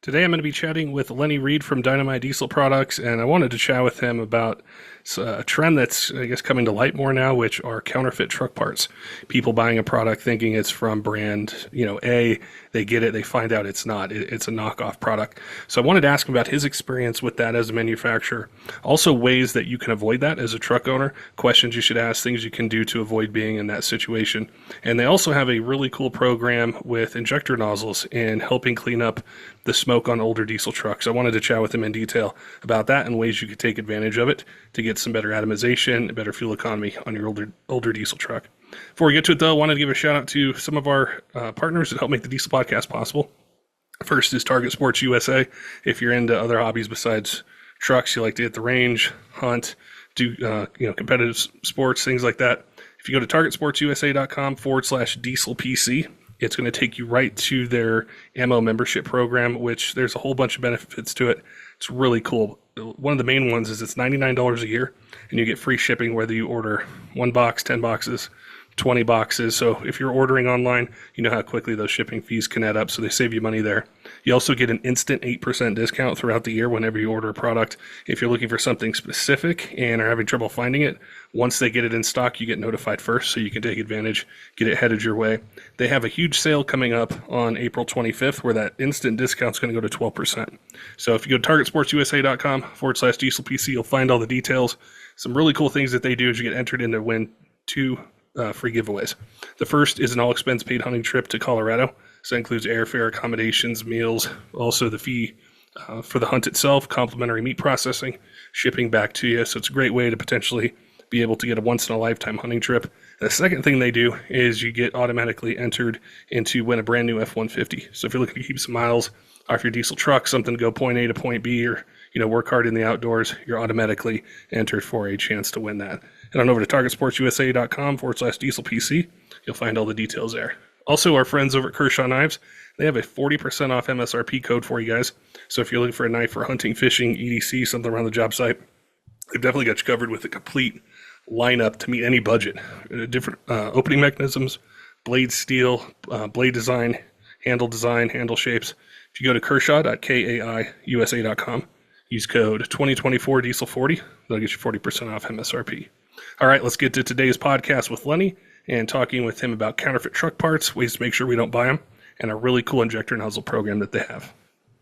Today I'm going to be chatting with Lenny Reed from Dynomite Diesel Products, and I wanted to chat with him about a trend that's, I guess, coming to light more now, which are counterfeit truck parts. People buying a product thinking it's from brand, A, they get it, they find out it's not. It's a knockoff product. So I wanted to ask him about his experience with that as a manufacturer. Also, ways that you can avoid that as a truck owner, questions you should ask, things you can do to avoid being in that situation. And they also have a really cool program with injector nozzles in helping clean up the smoke on older diesel trucks. I wanted to chat with him in detail about that and ways you could take advantage of it to get some better atomization, better fuel economy on your older diesel truck. Before we get to it, though, I wanted to give a shout out to some of our partners that help make the Diesel Podcast possible. First is Target Sports USA. If you're into other hobbies besides trucks, you like to hit the range, hunt, do competitive sports, things like that. If you go to targetsportsusa.com/dieselpc, it's going to take you right to their ammo membership program, which there's a whole bunch of benefits to it. It's really cool. One of the main ones is it's $99 a year, and you get free shipping whether you order 1 box, 10 boxes, 20 boxes. So if you're ordering online, you know how quickly those shipping fees can add up, so they save you money there. You also get an instant 8% discount throughout the year whenever you order a product. If you're looking for something specific and are having trouble finding it, once they get it in stock, you get notified first, so you can take advantage, get it headed your way. They have a huge sale coming up on April 25th where that instant discount is going to go to 12%. So if you go to targetsportsusa.com/dieselpc, you'll find all the details. Some really cool things that they do is you get entered in to win two free giveaways. The first is an all-expense paid hunting trip to Colorado. So that includes airfare, accommodations, meals, also the fee for the hunt itself, complimentary meat processing, shipping back to you. So it's a great way to potentially be able to get a once-in-a-lifetime hunting trip. And the second thing they do is you get automatically entered into win a brand new F-150. So if you're looking to keep some miles off your diesel truck, something to go point A to point B, or work hard in the outdoors, you're automatically entered for a chance to win that. Head on over to targetsportsusa.com/dieselpc. You'll find all the details there. Also, our friends over at Kershaw Knives, they have a 40% off MSRP code for you guys. So if you're looking for a knife for hunting, fishing, EDC, something around the job site, they've definitely got you covered with a complete lineup to meet any budget. Different opening mechanisms, blade steel, blade design, handle shapes. If you go to kershaw.kaiusa.com, use code 2024 diesel40, they'll get you 40% off MSRP. All right, let's get to today's podcast with Lenny and talking with him about counterfeit truck parts, ways to make sure we don't buy them, and a really cool injector nozzle program that they have.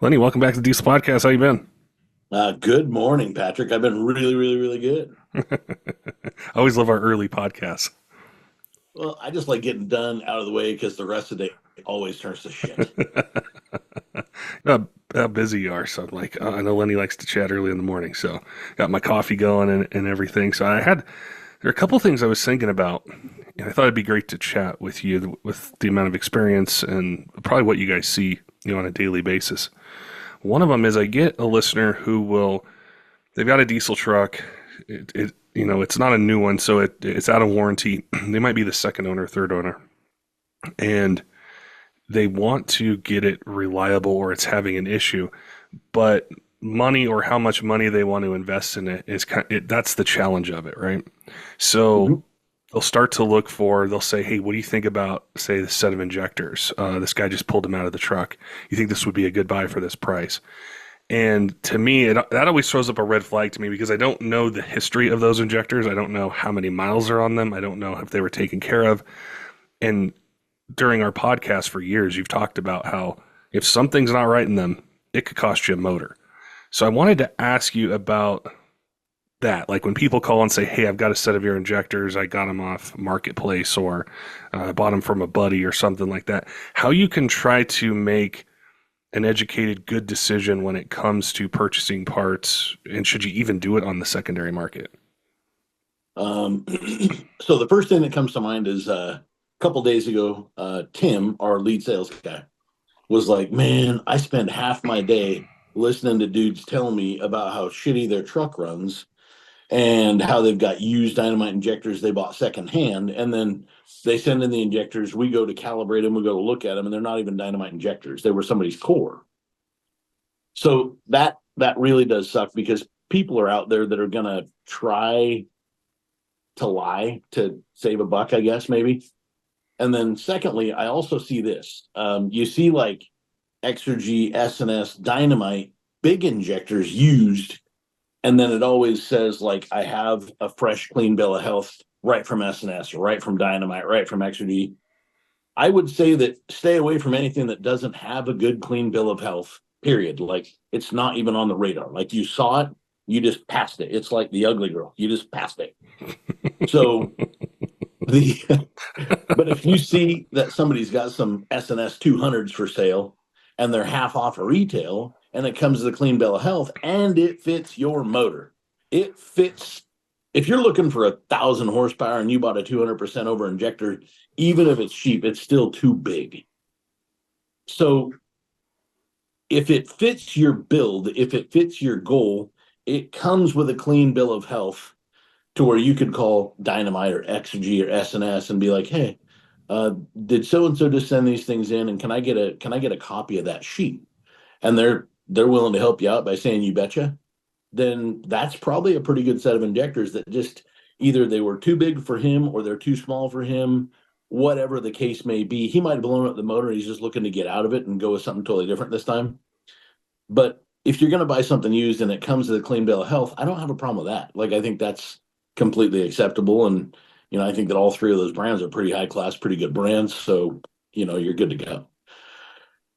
Lenny, welcome back to the Diesel Podcast. How you been? Good morning, Patrick. I've been really, really, really good. I always love our early podcasts. Well, I just like getting done out of the way because the rest of the day always turns to shit. How busy you are. So I know Lenny likes to chat early in the morning. So got my coffee going and everything. So there are a couple things I was thinking about. And I thought it'd be great to chat with you with the amount of experience and probably what you guys see, on a daily basis. One of them is I get a listener they've got a diesel truck. It's not a new one, so it's out of warranty. They might be the second owner, third owner. And they want to get it reliable or it's having an issue, but money or how much money they want to invest in it is that's the challenge of it, right? So they'll start to they'll say, hey, what do you think about, say, the set of injectors? This guy just pulled them out of the truck. You think this would be a good buy for this price? And to me, that always throws up a red flag to me because I don't know the history of those injectors. I don't know how many miles are on them. I don't know if they were taken care of. And during our podcast for years, you've talked about how if something's not right in them, it could cost you a motor. So I wanted to ask you about that. Like when people call and say, hey, I've got a set of your injectors, I got them off Marketplace or I bought them from a buddy or something like that, how you can try to make an educated, good decision when it comes to purchasing parts, and should you even do it on the secondary market? So the first thing that comes to mind is a couple days ago, Tim, our lead sales guy, was like, man, I spend half my day listening to dudes telling me about how shitty their truck runs and how they've got used Dynomite injectors they bought secondhand, and then they send in the injectors, we go to calibrate them, we go to look at them, and they're not even Dynomite injectors. They were somebody's core. So that really does suck because people are out there that are going to try to lie to save a buck, I guess, maybe. And then secondly, I also see this. You see like Exergy, S&S, Dynamite, big injectors used, and then it always says like I have a fresh, clean bill of health right from S&S or right from Dynamite, right from Exergy. I would say that stay away from anything that doesn't have a good, clean bill of health. Period. Like it's not even on the radar. Like you saw it, you just passed it. It's like the ugly girl. You just passed it. So the but if you see that somebody's got some S&S 200s for sale and they're half off of retail and it comes with a clean bill of health and it fits your motor, it fits. If you're looking for 1,000 horsepower and you bought a 200% over injector, even if it's cheap, it's still too big. So if it fits your build, if it fits your goal, it comes with a clean bill of health to where you could call Dynamite or XG or S&S and be like, hey, did so and so just send these things in, and can I get a copy of that sheet? And they're willing to help you out by saying you betcha. Then that's probably a pretty good set of injectors that just either they were too big for him or they're too small for him, whatever the case may be. He might have blown up the motor. He's just looking to get out of it and go with something totally different this time. But if you're going to buy something used and it comes with a clean bill of health, I don't have a problem with that. Like, I think that's completely acceptable. And, I think that all three of those brands are pretty high class, pretty good brands. So, you're good to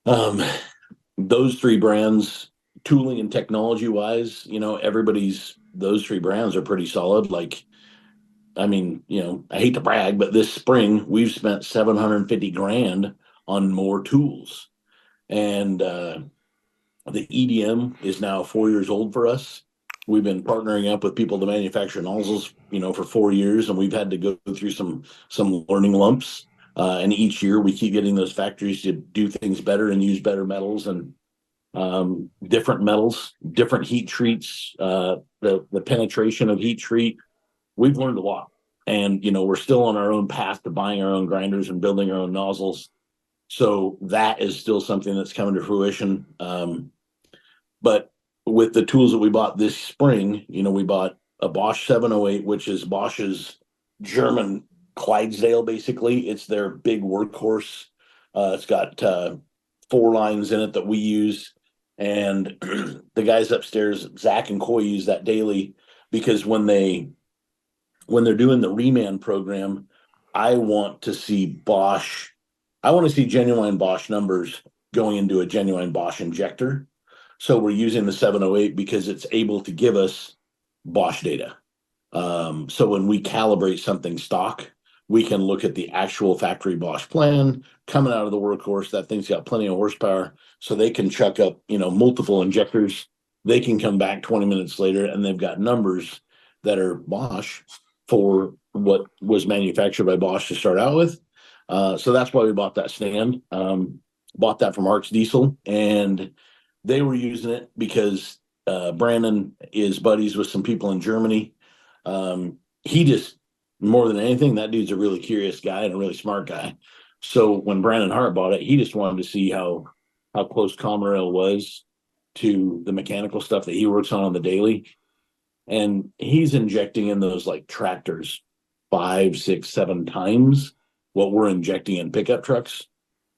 go. Those three brands, tooling and technology wise, those three brands are pretty solid. Like, I mean, I hate to brag, but this spring we've spent 750 grand on more tools. And, the EDM is now 4 years old for us. We've been partnering up with people to manufacture nozzles, for 4 years, and we've had to go through some learning lumps. And each year we keep getting those factories to do things better and use better metals and different metals, different heat treats, the penetration of heat treat. We've learned a lot, and we're still on our own path to buying our own grinders and building our own nozzles. So that is still something that's coming to fruition. But with the tools that we bought this spring, we bought a Bosch 708, which is Bosch's German Clydesdale, basically. It's their big workhorse. It's got 4 lines in it that we use. And the guys upstairs, Zach and Coy, use that daily because when they're doing the reman program, I want to see genuine Bosch numbers going into a genuine Bosch injector. So we're using the 708 because it's able to give us Bosch data. So when we calibrate something stock, we can look at the actual factory Bosch plan coming out of the workhorse. That thing's got plenty of horsepower, so they can chuck up, multiple injectors. They can come back 20 minutes later and they've got numbers that are Bosch for what was manufactured by Bosch to start out with. So that's why we bought that stand. Bought that from Arts Diesel, and they were using it because Brandon is buddies with some people in Germany. He just, more than anything, that dude's a really curious guy and a really smart guy. So when Brandon Hart bought it, he just wanted to see how close Comarel was to the mechanical stuff that he works on the daily. And he's injecting in those like tractors 5, 6, 7 times what we're injecting in pickup trucks.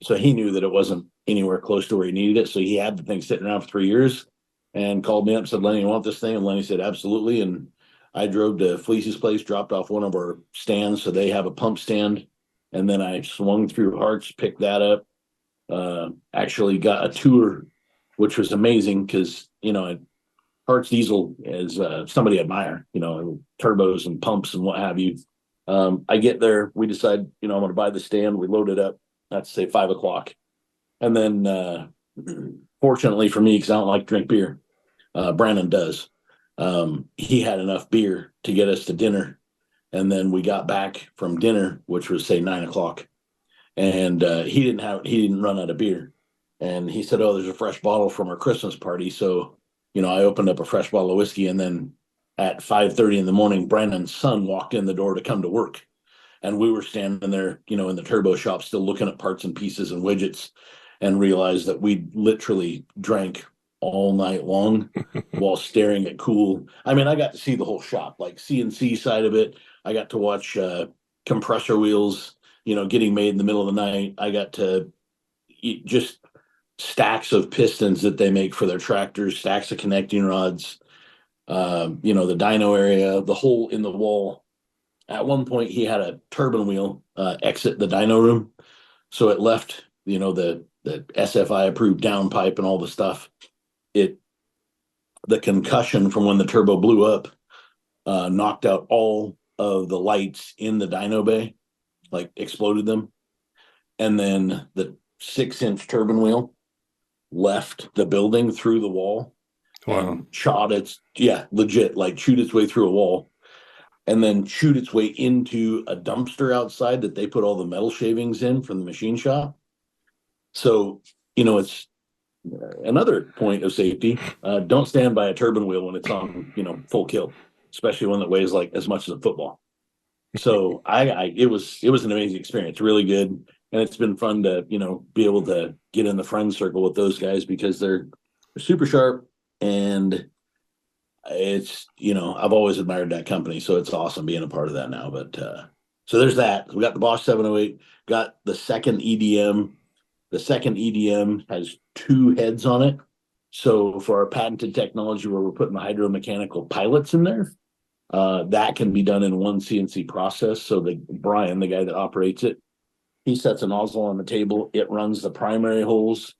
So he knew that it wasn't anywhere close to where he needed it. So he had the thing sitting around for 3 years and called me up and said, Lenny, you want this thing? And Lenny said, absolutely. And I drove to Fleece's place, dropped off one of our stands. So they have a pump stand. And then I swung through Harts, picked that up, actually got a tour, which was amazing because, Harts Diesel is somebody I admire, turbos and pumps and what have you. I get there, we decide, I'm going to buy the stand. We load it up. That's say 5 o'clock. And then, fortunately for me, because I don't like to drink beer, Brandon does. He had enough beer to get us to dinner. And then we got back from dinner, which was say 9 o'clock. And he didn't run out of beer. And he said, oh, there's a fresh bottle from our Christmas party. So, I opened up a fresh bottle of whiskey. And then at 5:30 in the morning, Brandon's son walked in the door to come to work. And we were standing there, in the turbo shop, still looking at parts and pieces and widgets, and realized that we literally drank all night long while staring at cool. I mean, I got to see the whole shop, like CNC side of it. I got to watch compressor wheels, getting made in the middle of the night. I got to just stacks of pistons that they make for their tractors, stacks of connecting rods, the dyno area, the hole in the wall. At one point, he had a turbine wheel exit the dyno room, so it left the SFI approved downpipe and all the stuff. The concussion from when the turbo blew up knocked out all of the lights in the dyno bay, like exploded them, and then the 6-inch turbine wheel left the building through the wall Wow. and legit, like chewed its way through a wall and then chewed its way into a dumpster outside that they put all the metal shavings in from the machine shop. So, it's another point of safety. Don't stand by a turbine wheel when it's on, full kill, especially one that weighs like as much as a football. So it was an amazing experience, really good. And it's been fun to, be able to get in the friend circle with those guys because they're super sharp, and it's, I've always admired that company. So it's awesome being a part of that now. But so there's that. We got the Bosch 708, got the second EDM. The second EDM has 2 heads on it. So for our patented technology where we're putting the hydromechanical pilots in there, that can be done in one CNC process. So Brian, the guy that operates it, he sets a nozzle on the table. It runs the primary holes.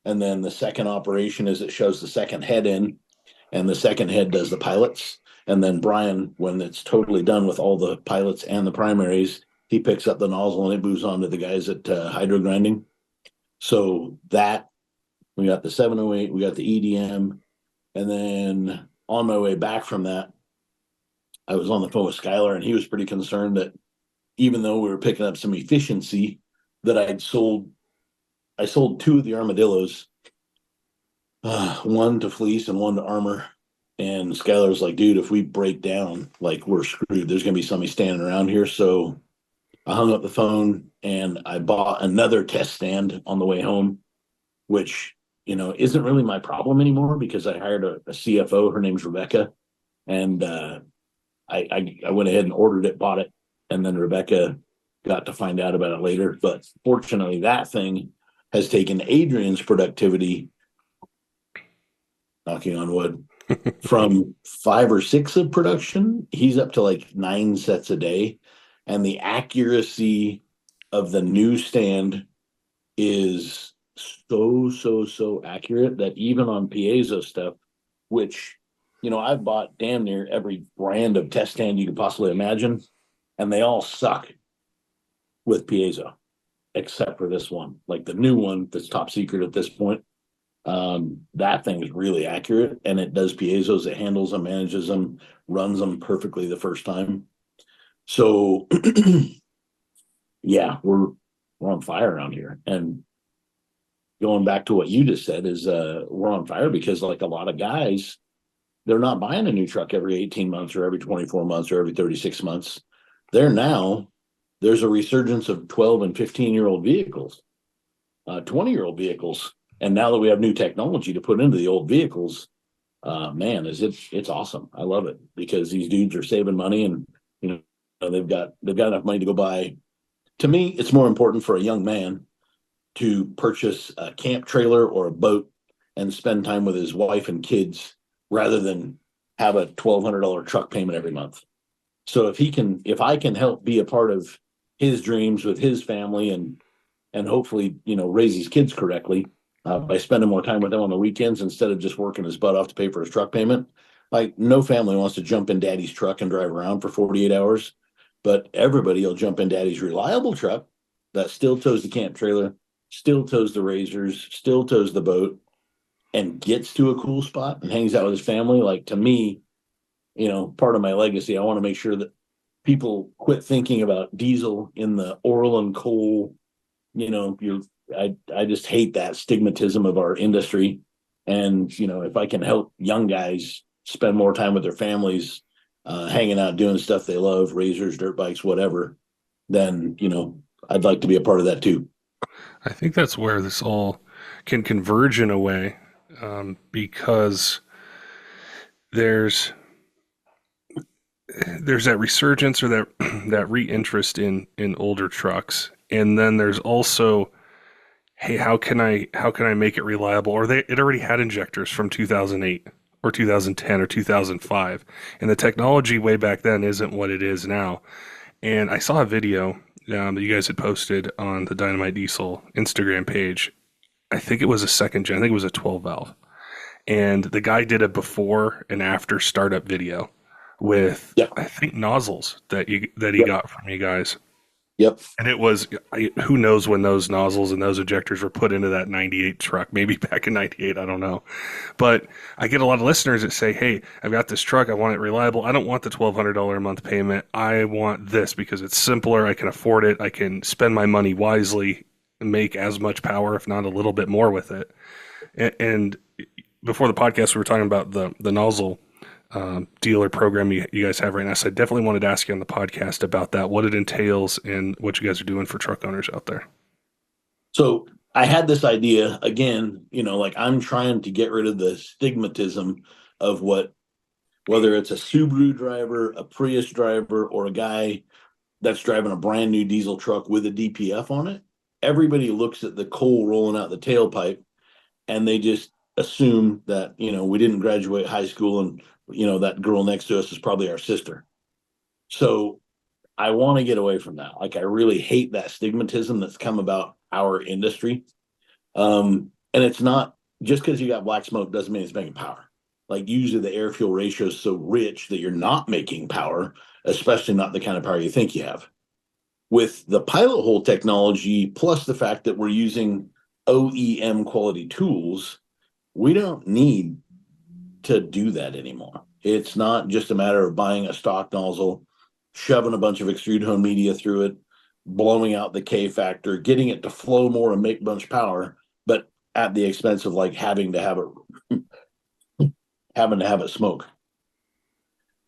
And then the second operation is it shows the second head in, and the second head does the pilots. And then Brian, when it's totally done with all the pilots and the primaries, he picks up the nozzle and it moves on to the guys at hydro grinding. So that we got the 708, we got the EDM. And then on my way back from that, I was on the phone with Skylar, and he was pretty concerned that even though we were picking up some efficiency, that I sold 2 of the armadillos, one to fleece and one to armor. And Skylar was like, dude, if we break down, like, we're screwed. There's going to be somebody standing around here. So I hung up the phone and I bought another test stand on the way home, which, isn't really my problem anymore because I hired a CFO. Her name's Rebecca. And I went ahead and ordered it, bought it. And then Rebecca got to find out about it later. But fortunately, that thing has taken Adrian's productivity, knocking on wood, from 5 or 6 of production. He's up to like 9 sets a day. And the accuracy of the new stand is so accurate that even on piezo stuff, which, I've bought damn near every brand of test stand you could possibly imagine, and they all suck with piezo, except for this one, like the new one that's top secret at this point. That thing is really accurate, and it does piezos. It handles them, manages them, runs them perfectly the first time. So yeah, we're on fire around here. And going back to what you just said is we're on fire because, like, a lot of guys, they're not buying a new truck every 18 months or every 24 months or every 36 months. There's a resurgence of 12 and 15-year-old vehicles, 20-year-old vehicles. And now that we have new technology to put into the old vehicles, man, it's awesome. I love it because these dudes are saving money, and they've got enough money to go buy. To me, it's more important for a young man to purchase a camp trailer or a boat and spend time with his wife and kids rather than have a $1,200 truck payment every month. So if I can help be a part of his dreams with his family and hopefully, raise his kids correctly, by spending more time with them on the weekends instead of just working his butt off to pay for his truck payment. Like, no family wants to jump in daddy's truck and drive around for 48 hours, but everybody will jump in daddy's reliable truck that still tows the camp trailer, still tows the razors, still tows the boat, and gets to a cool spot and hangs out with his family. Like, to me, part of my legacy, I want to make sure that people quit thinking about diesel in the oil and coal. I just hate that stigmatism of our industry. And, if I can help young guys spend more time with their families, hanging out, doing stuff they love, razors, dirt bikes, whatever, then, I'd like to be a part of that too. I think that's where this all can converge in a way, because there's that resurgence or that reinterest in older trucks, and then there's also hey, how can I make it reliable? Or it already had injectors from 2008 or 2010 or 2005, and the technology way back then isn't what it is now. And I saw a video that you guys had posted on the Dynamite Diesel Instagram page. I think it was a second gen. I think it was a 12 valve, and the guy did a before and after startup video with Yep. I think nozzles that he Yep. got from you guys. Yep. And it was, who knows when those nozzles and those ejectors were put into that 98 truck, maybe back in 98, I don't know. But I get a lot of listeners that say, hey, I've got this truck, I want it reliable. I don't want the $1,200 a month payment. I want this because it's simpler, I can afford it, I can spend my money wisely, make as much power, if not a little bit more with it. And before the podcast, we were talking about the nozzle dealer program you guys have right now. So I definitely wanted to ask you on the podcast about that, what it entails and what you guys are doing for truck owners out there. So I had this idea again, like I'm trying to get rid of the stigmatism of whether it's a Subaru driver, a Prius driver, or a guy that's driving a brand new diesel truck with a DPF on it. Everybody looks at the coal rolling out the tailpipe and they just assume that, we didn't graduate high school and, that girl next to us is probably our sister. So I want to get away from that. Like, I really hate that stigmatism that's come about our industry. And it's not just because you got black smoke doesn't mean it's making power. Like, usually the air fuel ratio is so rich that you're not making power, especially not the kind of power you think you have. With the pilot hole technology, plus the fact that we're using OEM quality tools, we don't need to do that anymore. It's not just a matter of buying a stock nozzle, shoving a bunch of extrude hone media through it, blowing out the K factor, getting it to flow more and make a bunch of power, but at the expense of like having to have it smoke.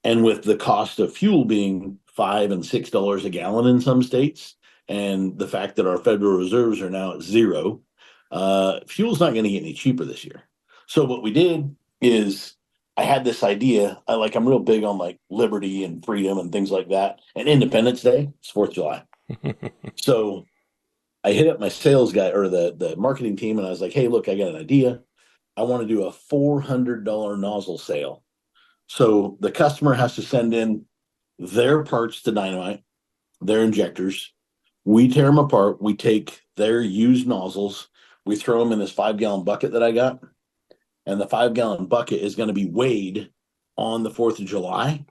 And with the cost of fuel being $5 and $6 a gallon in some states, and the fact that our Federal Reserves are now at zero, fuel's not going to get any cheaper this year. So what we did is I had this idea. I'm real big on like liberty and freedom and things like that. And Independence Day, it's 4th of July. So I hit up my sales guy or the marketing team, and I was like, hey, look, I got an idea. I want to do a $400 nozzle sale. So the customer has to send in their parts to Dynomite, their injectors. We tear them apart. We take their used nozzles. We throw them in this 5-gallon bucket that I got. And the 5-gallon bucket is going to be weighed on the 4th of July.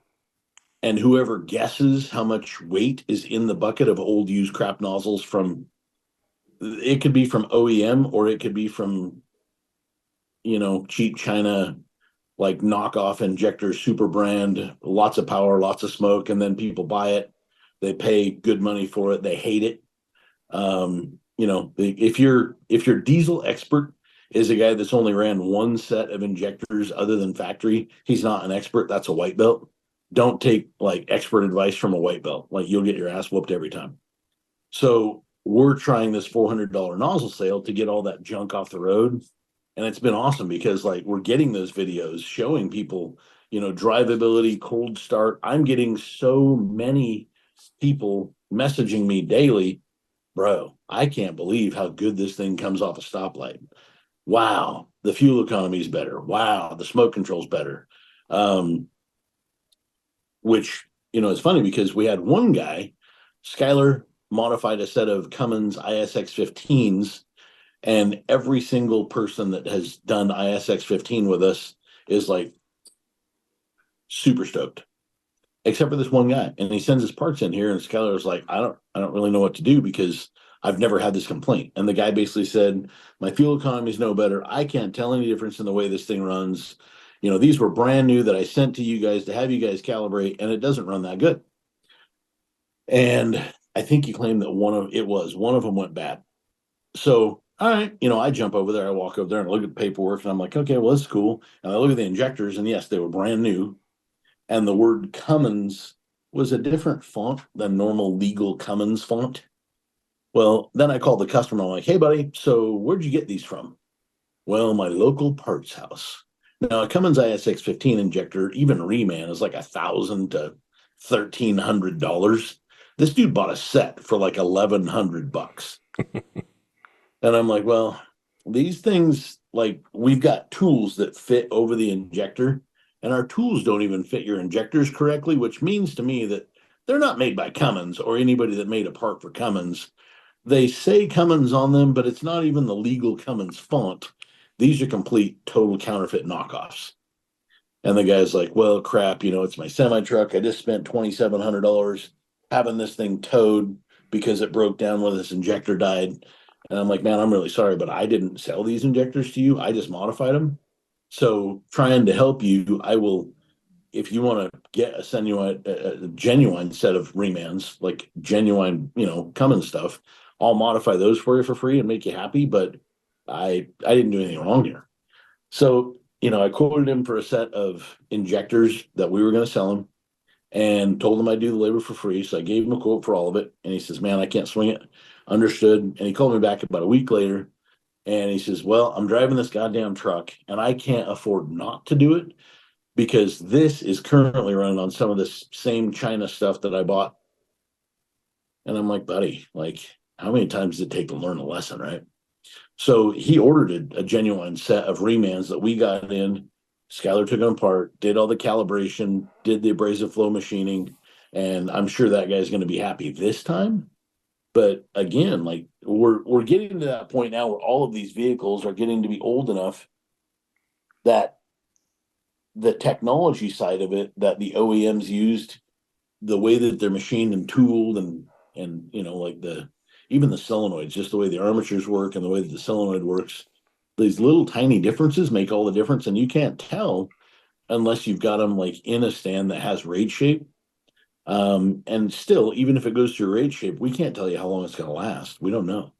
And whoever guesses how much weight is in the bucket of old used crap nozzles it could be from OEM or it could be from, cheap China, like knockoff injector, super brand, lots of power, lots of smoke. And then people buy it. They pay good money for it. They hate it. If your diesel expert is a guy that's only ran one set of injectors other than factory, he's not an expert. That's a white belt. Don't take like expert advice from a white belt. Like, you'll get your ass whooped every time. So we're trying this $400 nozzle sale to get all that junk off the road. And it's been awesome because like we're getting those videos showing people, drivability, cold start. I'm getting so many people messaging me daily, bro, I can't believe how good this thing comes off a stoplight. Wow, the fuel economy is better. Wow, the smoke control's better. Which, is funny because we had one guy, Skyler, modified a set of Cummins ISX 15s, and every single person that has done ISX 15 with us is like super stoked, except for this one guy. And he sends his parts in here, and Skyler's like, I don't really know what to do because I've never had this complaint. And the guy basically said, my fuel economy is no better. I can't tell any difference in the way this thing runs. These were brand new that I sent to you guys to have you guys calibrate, and it doesn't run that good. And I think he claimed that one of them went bad. So, all right, I jump over there, I walk over there and look at the paperwork, and I'm like, okay, well, that's cool. And I look at the injectors, and yes, they were brand new. And the word Cummins was a different font than normal legal Cummins font. Well, then I called the customer. I'm like, hey, buddy, so where'd you get these from? Well, my local parts house. Now, a Cummins ISX 15 injector, even reman, is like $1,000 to $1,300. This dude bought a set for like $1,100. And I'm like, well, these things, like, we've got tools that fit over the injector, and our tools don't even fit your injectors correctly, which means to me that they're not made by Cummins or anybody that made a part for Cummins. They say Cummins on them, but it's not even the legal Cummins font. These are complete total counterfeit knockoffs. And the guy's like, well, crap, it's my semi truck. I just spent $2,700 having this thing towed because it broke down when this injector died. And I'm like, man, I'm really sorry, but I didn't sell these injectors to you. I just modified them. So trying to help you, I will, if you want to get a genuine set of remans, like genuine, Cummins stuff, I'll modify those for you for free and make you happy. But I didn't do anything wrong here. So, I quoted him for a set of injectors that we were going to sell him and told him I'd do the labor for free. So I gave him a quote for all of it. And he says, man, I can't swing it. Understood. And he called me back about a week later and he says, well, I'm driving this goddamn truck and I can't afford not to do it because this is currently running on some of this same China stuff that I bought. And I'm like, buddy, like, how many times does it take to learn a lesson, right? So he ordered a genuine set of remans that we got in. Skylar took them apart, did all the calibration, did the abrasive flow machining, and I'm sure that guy's going to be happy this time. But again, like we're getting to that point now where all of these vehicles are getting to be old enough that the technology side of it that the OEMs used, the way that they're machined and tooled and like even the solenoids, just the way the armatures work and the way that the solenoid works, these little tiny differences make all the difference. And you can't tell unless you've got them like in a stand that has raid shape. And still, even if it goes through raid shape, we can't tell you how long it's going to last. We don't know.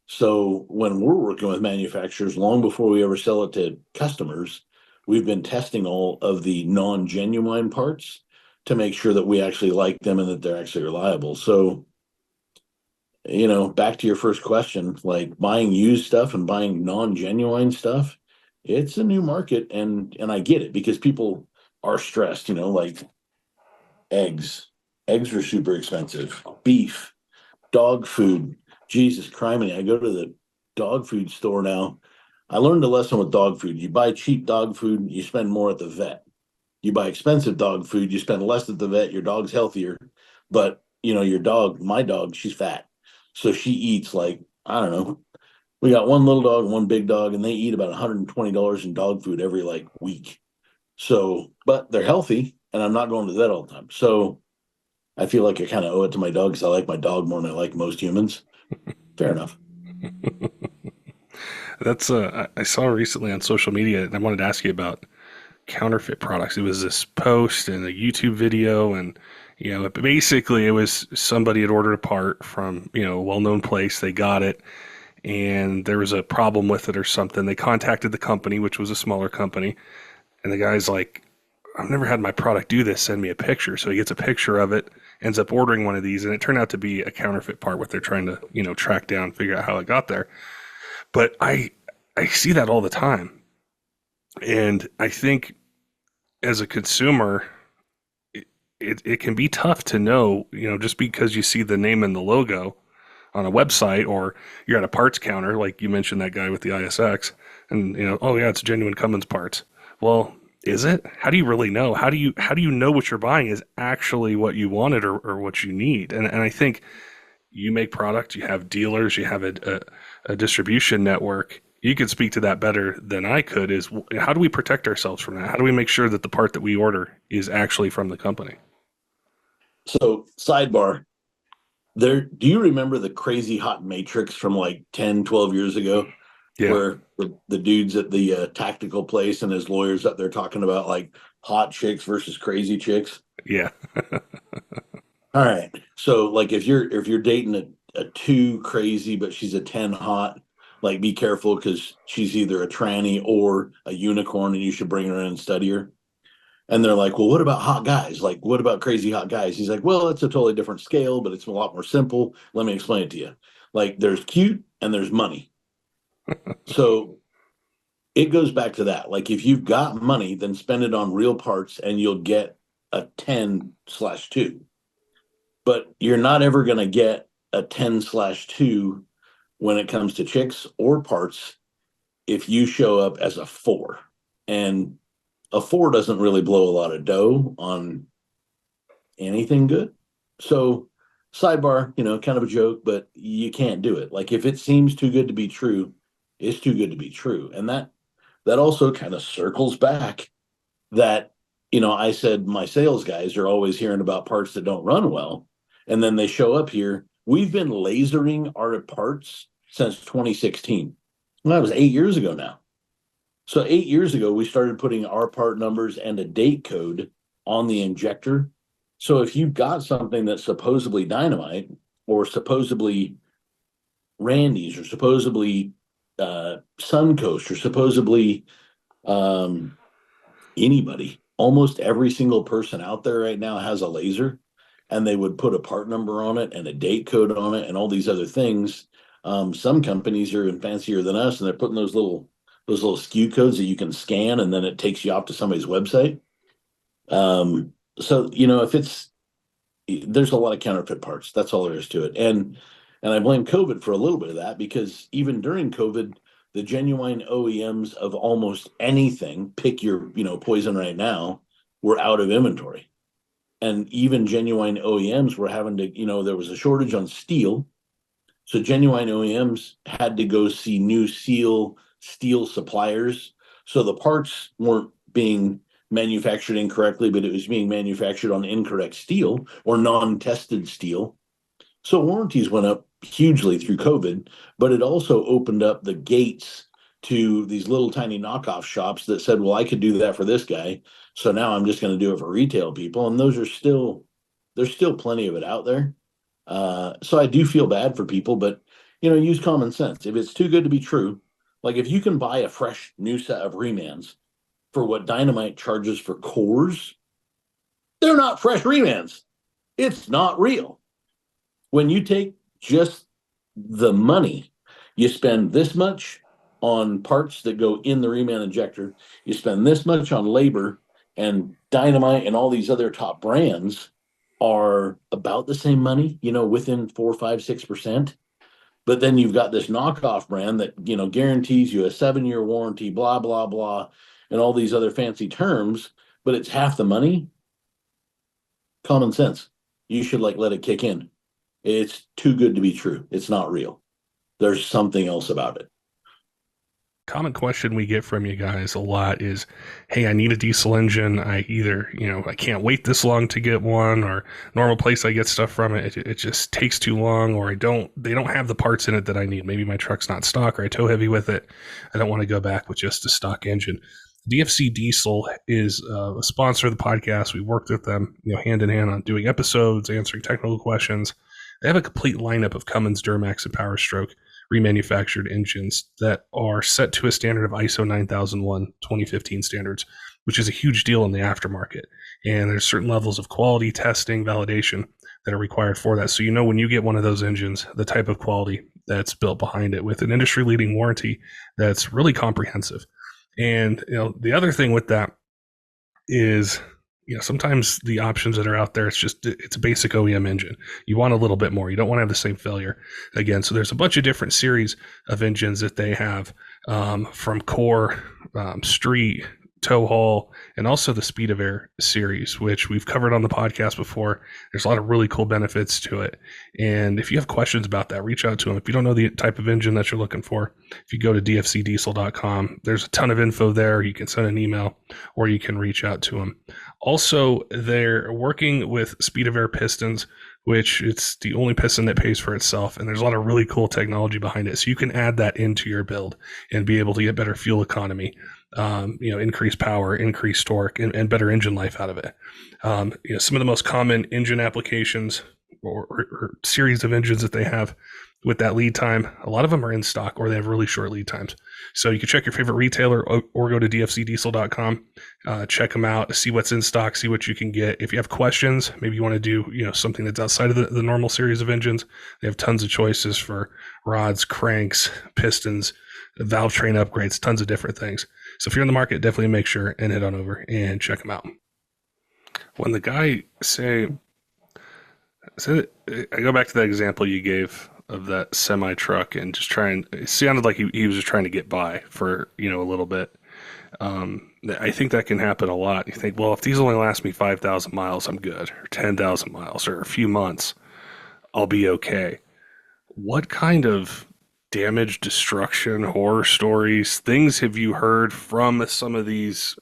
So when we're working with manufacturers, long before we ever sell it to customers, we've been testing all of the non-genuine parts to make sure that we actually like them and that they're actually reliable. So, back to your first question, like buying used stuff and buying non-genuine stuff, it's a new market, and I get it because people are stressed, like eggs. Eggs are super expensive. Beef, dog food. Jesus criminy. I go to the dog food store now. I learned a lesson with dog food. You buy cheap dog food, you spend more at the vet. You buy expensive dog food, you spend less at the vet, your dog's healthier. But, your dog, my dog, she's fat. So she eats like, I don't know. We got one little dog and one big dog, and they eat about $120 in dog food every like week. So, but they're healthy, and I'm not going to the vet all the time. So I feel like I kind of owe it to my dog because I like my dog more than I like most humans. Fair enough. That's I saw recently on social media, and I wanted to ask you about counterfeit products. It was this post and a YouTube video, and basically it was somebody had ordered a part from a well-known place. They got it, and there was a problem with it or something. They contacted the company, which was a smaller company, and the guy's like, I've never had my product do this. Send me a picture. So he gets a picture of it, ends up ordering one of these, and it turned out to be a counterfeit part, what they're trying to, track down, figure out how it got there. But I see that all the time. And I think as a consumer, it can be tough to know, just because you see the name and the logo on a website or you're at a parts counter, like you mentioned that guy with the ISX, and oh yeah, it's genuine Cummins parts. Well, is it? How do you really know? How do you know what you're buying is actually what you wanted or what you need? And I think you make product, you have dealers, you have a distribution network. You could speak to that better than I could. Is how do we protect ourselves from that? How do we make sure that the part that we order is actually from the company? So, sidebar, do you remember the crazy hot matrix from like 10, 12 years ago Yeah, where the dudes at the tactical place and his lawyers up there talking about like hot chicks versus crazy chicks? yeah, All right. So like if you're dating a two crazy, but she's a 10 hot, like be careful because she's either a tranny or a unicorn and you should bring her in and study her. And they're like, well, what about hot guys? Like, what about crazy hot guys? He's like, well, it's a totally different scale, but it's a lot more simple. Let me explain it to you. Like, there's cute and there's money. So it goes back to that. Like, if you've got money, then spend it on real parts and you'll get a 10/2. But you're not ever going to get a 10/2 when it comes to chicks or parts if you show up as a 4. And a 4 doesn't really blow a lot of dough on anything good. So, sidebar, kind of a joke, but you can't do it. Like if it seems too good to be true, it's too good to be true. And that also kind of circles back that, I said my sales guys are always hearing about parts that don't run well. And then they show up here. We've been lasering our parts since 2016. Well, that was 8 years ago now. So 8 years ago, we started putting our part numbers and a date code on the injector. So if you've got something that's supposedly Dynomite or supposedly Randy's or supposedly Suncoast or supposedly anybody, almost every single person out there right now has a laser, and they would put a part number on it and a date code on it and all these other things. Some companies are even fancier than us, and they're putting those little SKU codes that you can scan, and then it takes you off to somebody's website. So if there's a lot of counterfeit parts. That's all there is to it. And I blame COVID for a little bit of that, because even during COVID, the genuine OEMs of almost anything, pick your, poison right now, were out of inventory. And even genuine OEMs were having to, there was a shortage on steel. So genuine OEMs had to go see new steel suppliers. So the parts weren't being manufactured incorrectly, but it was being manufactured on incorrect steel or non-tested steel. So warranties went up hugely through COVID, but it also opened up the gates to these little tiny knockoff shops that said, well, I could do that for this guy, so now I'm just going to do it for retail people. And there's still plenty of it out there. So I do feel bad for people, but use common sense. If it's too good to be true, like if you can buy a fresh new set of remans for what Dynomite charges for cores, they're not fresh remans. It's not real. When you take just the money, you spend this much on parts that go in the reman injector, you spend this much on labor, and Dynomite and all these other top brands are about the same money, within 4, 5, 6%. But then you've got this knockoff brand that, guarantees you a 7-year warranty, blah, blah, blah, and all these other fancy terms, but it's half the money. Common sense. You should let it kick in. It's too good to be true. It's not real. There's something else about it. Common question we get from you guys a lot is, hey, I need a diesel engine. I either, I can't wait this long to get one, or normal place I get stuff from it just takes too long, or they don't have the parts in it that I need. Maybe my truck's not stock, or I tow heavy with it. I don't want to go back with just a stock engine. DFC Diesel is a sponsor of the podcast. We worked with them, hand in hand on doing episodes, answering technical questions. They have a complete lineup of Cummins, Duramax, and Powerstroke remanufactured engines that are set to a standard of ISO 9001 2015 standards, which is a huge deal in the aftermarket. And there's certain levels of quality testing, validation that are required for that. So when you get one of those engines, the type of quality that's built behind it with an industry-leading warranty that's really comprehensive. And the other thing with that is, sometimes the options that are out there, it's a basic OEM engine. You want a little bit more. You don't want to have the same failure again. So there's a bunch of different series of engines that they have, from core, street, tow haul, and also the Speed of Air series, which we've covered on the podcast before. There's a lot of really cool benefits to it. And if you have questions about that, reach out to them. If you don't know the type of engine that you're looking for, if you go to dfcdiesel.com, there's a ton of info there. You can send an email or you can reach out to them. Also, they're working with Speed of Air pistons, which it's the only piston that pays for itself. And there's a lot of really cool technology behind it. So you can add that into your build and be able to get better fuel economy, increase power, increase torque, and better engine life out of it. Some of the most common engine applications or series of engines that they have with that lead time, a lot of them are in stock or they have really short lead times. So you can check your favorite retailer or go to dfcdiesel.com, check them out, see what's in stock, see what you can get. If you have questions, maybe you want to do something that's outside of the normal series of engines, they have tons of choices for rods, cranks, pistons, valve train upgrades, tons of different things. So if you're in the market, definitely make sure and head on over and check them out. When the guy I go back to that example you gave of that semi truck and just trying. It sounded like he was just trying to get by for a little bit. I think that can happen a lot. You think, well, if these only last me 5,000 miles, I'm good, or 10,000 miles, or a few months, I'll be okay. What kind of damage, destruction, horror stories, things have you heard from some of these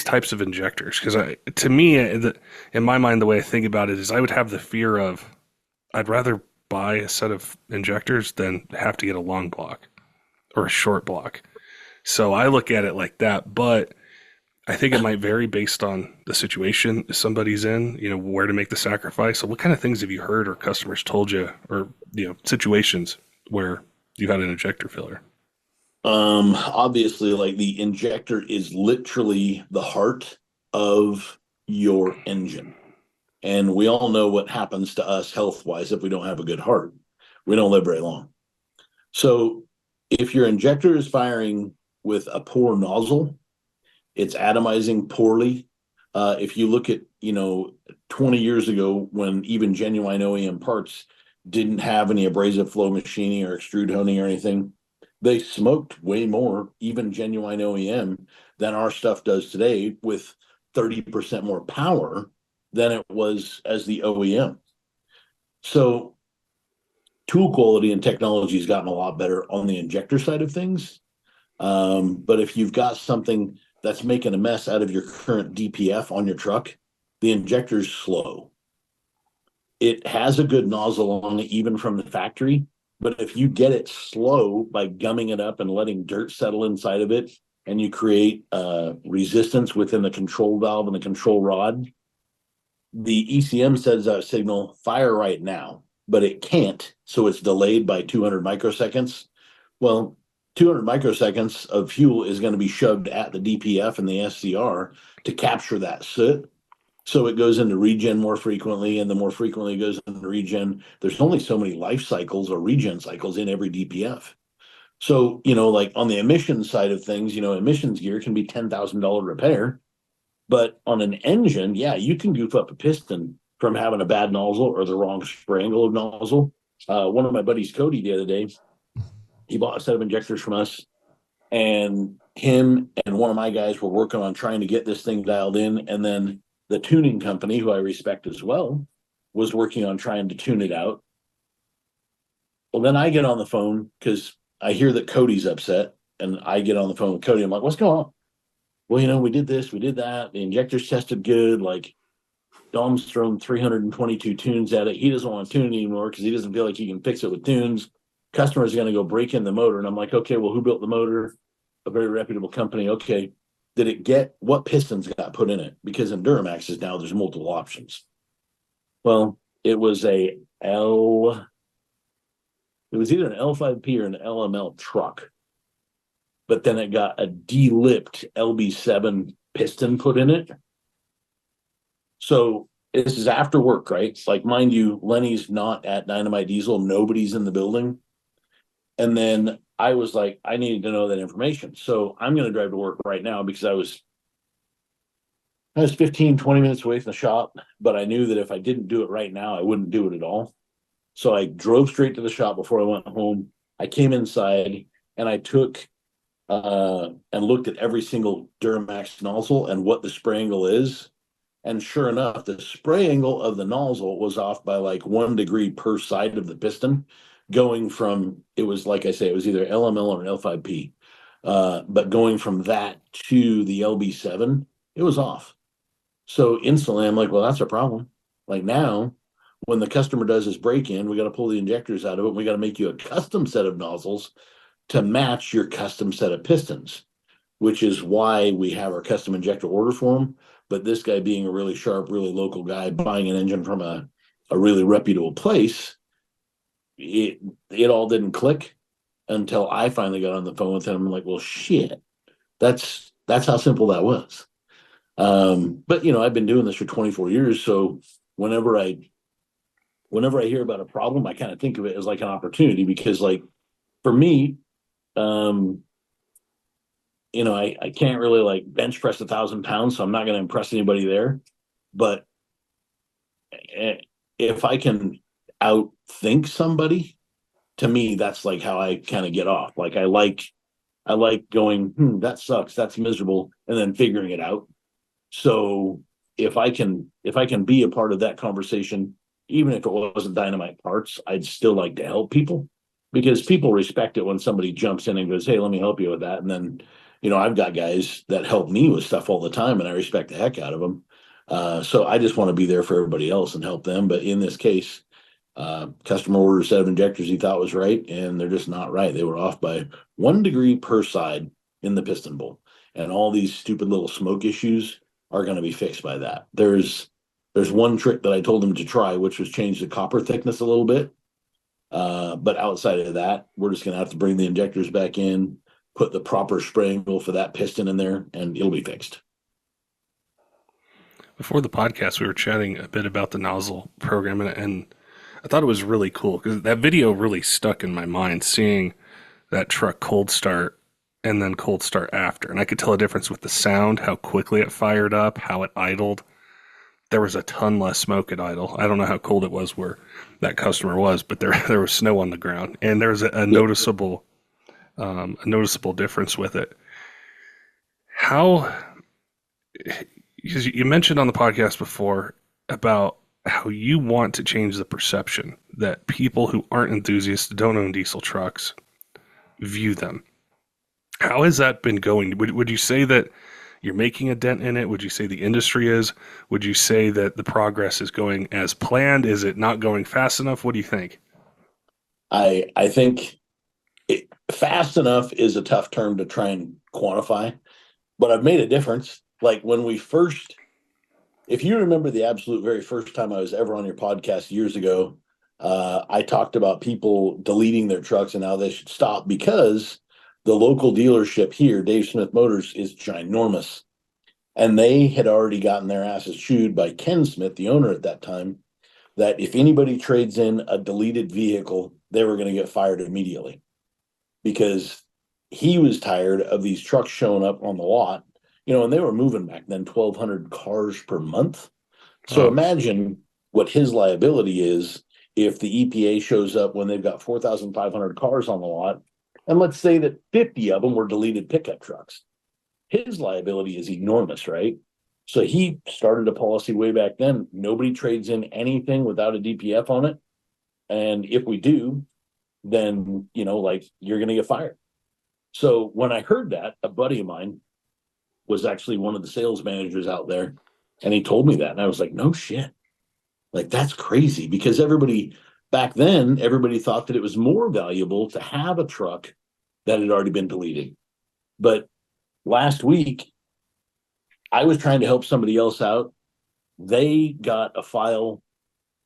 types of injectors? Because to me, in my mind, the way I think about it is, I would have the fear of, I'd rather buy a set of injectors than have to get a long block or a short block. So I look at it like that, but I think it might vary based on the situation somebody's in, where to make the sacrifice. So what kind of things have you heard or customers told you, or, situations where you had an injector filler? Obviously, like, the injector is literally the heart of your engine. And we all know what happens to us health wise if we don't have a good heart. We don't live very long. So if your injector is firing with a poor nozzle, it's atomizing poorly. If you look at, 20 years ago, when even genuine OEM parts didn't have any abrasive flow machining or extrude honing or anything, they smoked way more, even genuine OEM, than our stuff does today, with 30% more power than it was as the OEM. So tool quality and technology has gotten a lot better on the injector side of things. But if you've got something that's making a mess out of your current DPF on your truck, the injector's slow. It has a good nozzle on it, even from the factory. But if you get it slow by gumming it up and letting dirt settle inside of it, and you create resistance within the control valve and the control rod, the ECM sends out a signal, fire right now, but it can't. So it's delayed by 200 microseconds. Well, 200 microseconds of fuel is going to be shoved at the DPF and the SCR to capture that soot. So it goes into regen more frequently, and the more frequently it goes into regen, there's only so many life cycles or regen cycles in every DPF. So, like on the emissions side of things, emissions gear can be $10,000 repair. But on an engine, yeah, you can goof up a piston from having a bad nozzle or the wrong spray angle of nozzle. One of my buddies, Cody, the other day, he bought a set of injectors from us, and him and one of my guys were working on trying to get this thing dialed in. And then the tuning company, who I respect as well, was working on trying to tune it out. Well, then I get on the phone because I hear that Cody's upset, and I get on the phone with Cody. I'm like, what's going on? Well, we did this, we did that. The injectors tested good. Like, Dom's thrown 322 tunes at it. He doesn't want to tune it anymore because he doesn't feel like he can fix it with tunes. Customer's going to go break in the motor. And I'm like, okay, well, who built the motor? A very reputable company. Okay. Did it get, what pistons got put in it? Because in Duramaxes now there's multiple options. Well, it was either an L5P or an LML truck. But then it got a delipped LB7 piston put in it. So this is after work, right? Like, mind you, Lenny's not at Dynomite Diesel. Nobody's in the building. And then I was like, I needed to know that information. So I'm going to drive to work right now because I was 15, 20 minutes away from the shop, but I knew that if I didn't do it right now, I wouldn't do it at all. So I drove straight to the shop before I went home. I came inside and I took and looked at every single Duramax nozzle and what the spray angle is. And sure enough, the spray angle of the nozzle was off by like 1 degree per side of the piston, going from, it was, like I say, it was either LML or an L5P. But going from that to the LB7, it was off. So instantly I'm like, well, that's a problem. Like, now, when the customer does his break-in, we got to pull the injectors out of it. We got to make you a custom set of nozzles to match your custom set of pistons, which is why we have our custom injector order form. But this guy, being a really sharp, really local guy, buying an engine from a really reputable place, it all didn't click until I finally got on the phone with him. I'm like, well, shit, that's how simple that was. But I've been doing this for 24 years, so whenever I hear about a problem, I kind of think of it as like an opportunity, because, like, for me, I can't really like bench press 1,000 pounds, so I'm not going to impress anybody there. But if I can outthink somebody, to me, that's like how I kind of get off. Like I like going, that sucks, that's miserable, and then figuring it out. So if I can be a part of that conversation, even if it wasn't dynamite parts, I'd still like to help people because people respect it when somebody jumps in and goes, "Hey, let me help you with that." And then, I've got guys that help me with stuff all the time, and I respect the heck out of them. So I just want to be there for everybody else and help them. But in this case, customer ordered a set of injectors he thought was right, and they're just not right. They were off by 1 degree per side in the piston bowl, and all these stupid little smoke issues are going to be fixed by that. There's one trick that I told him to try, which was change the copper thickness a little bit. But outside of that, we're just going to have to bring the injectors back in, put the proper spray angle for that piston in there, and it'll be fixed. Before the podcast, we were chatting a bit about the nozzle program, and I thought it was really cool because that video really stuck in my mind, seeing that truck cold start and then cold start after. And I could tell a difference with the sound, how quickly it fired up, how it idled. There was a ton less smoke at idle. I don't know how cold it was where that customer was, but there was snow on the ground, and there was a noticeable difference with it. How, because you mentioned on the podcast before about how you want to change the perception that people who aren't enthusiasts, don't own diesel trucks, view them. How has that been going? Would you say that you're making a dent in it? Would you say the industry is? Would you say that the progress is going as planned? Is it not going fast enough? What do you think? I think fast enough is a tough term to try and quantify, but I've made a difference. Like when we first, if you remember the absolute very first time I was ever on your podcast years ago, I talked about people deleting their trucks and how they should stop because the local dealership here, Dave Smith Motors, is ginormous. And they had already gotten their asses chewed by Ken Smith, the owner at that time, that if anybody trades in a deleted vehicle, they were going to get fired immediately because he was tired of these trucks showing up on the lot, and they were moving back then 1,200 cars per month. So Oh, imagine what his liability is if the EPA shows up when they've got 4,500 cars on the lot. And let's say that 50 of them were deleted pickup trucks. His liability is enormous, right? So he started a policy way back then. Nobody trades in anything without a DPF on it. And if we do, then, you're going to get fired. So when I heard that, a buddy of mine was actually one of the sales managers out there. And he told me that. And I was like, no shit. Like, that's crazy because back then, everybody thought that it was more valuable to have a truck that had already been deleted. But last week, I was trying to help somebody else out. They got a file